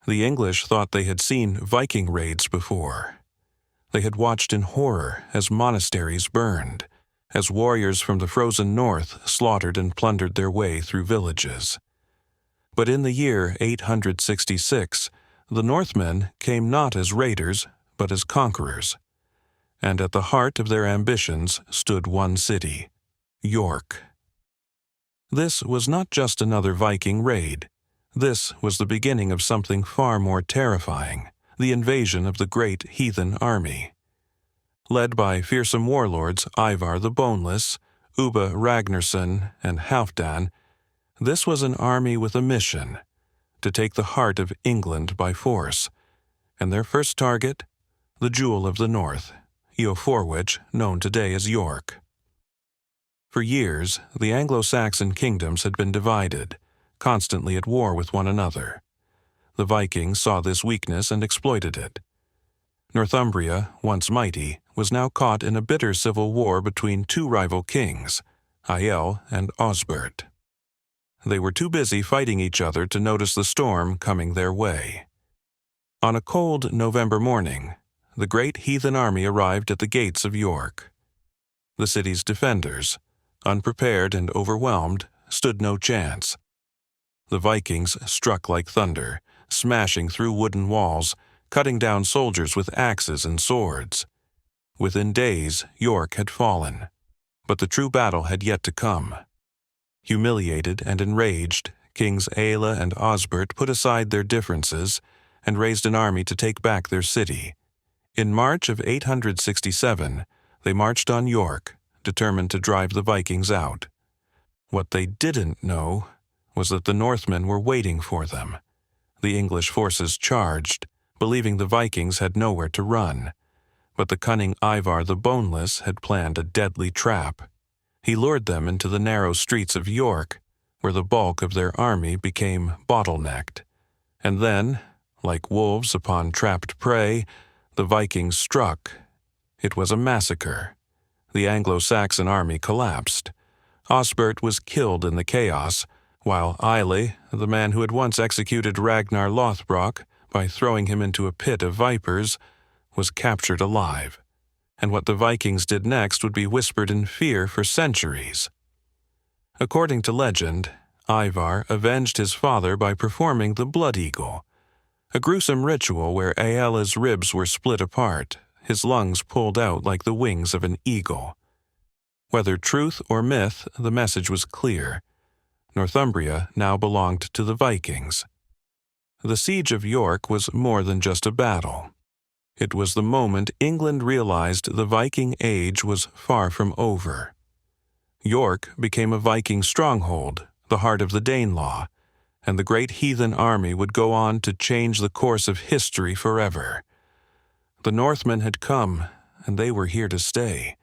The English thought they had seen Viking raids before. They had watched in horror as monasteries burned, as warriors from the frozen north slaughtered and plundered their way through villages. But in the year 866, the Northmen came not as raiders, but as conquerors. And at the heart of their ambitions stood one city, York. This was not just another Viking raid. This was the beginning of something far more terrifying, the invasion of the Great Heathen Army. Led by fearsome warlords Ivar the Boneless, Ubba Ragnarsson, and Halfdan, this was an army with a mission, to take the heart of England by force, and their first target, the jewel of the north, Eoforwic, known today as York. For years, the Anglo-Saxon kingdoms had been divided, constantly at war with one another. The Vikings saw this weakness and exploited it. Northumbria, once mighty, was now caught in a bitter civil war between two rival kings, Aelle and Osberht. They were too busy fighting each other to notice the storm coming their way. On a cold November morning, the Great Heathen Army arrived at the gates of York. The city's defenders, unprepared and overwhelmed, stood no chance. The Vikings struck like thunder, smashing through wooden walls, cutting down soldiers with axes and swords. Within days, York had fallen, but the true battle had yet to come. Humiliated and enraged, Kings Aelle and Osberht put aside their differences and raised an army to take back their city. In March of 867, they marched on York, determined to drive the Vikings out. What they didn't know was that the Northmen were waiting for them. The English forces charged, believing the Vikings had nowhere to run. But the cunning Ivar the Boneless had planned a deadly trap. He lured them into the narrow streets of York, where the bulk of their army became bottlenecked. And then, like wolves upon trapped prey, the Vikings struck. It was a massacre. The Anglo-Saxon army collapsed. Osberht was killed in the chaos, while Aelle, the man who had once executed Ragnar Lothbrok by throwing him into a pit of vipers, was captured alive. And what the Vikings did next would be whispered in fear for centuries. According to legend, Ivar avenged his father by performing the Blood Eagle, a gruesome ritual where Aelle's ribs were split apart, his lungs pulled out like the wings of an eagle. Whether truth or myth, the message was clear. Northumbria now belonged to the Vikings. The siege of York was more than just a battle. It was the moment England realized the Viking Age was far from over. York became a Viking stronghold, the heart of the Danelaw, and the Great Heathen Army would go on to change the course of history forever. The Northmen had come, and they were here to stay.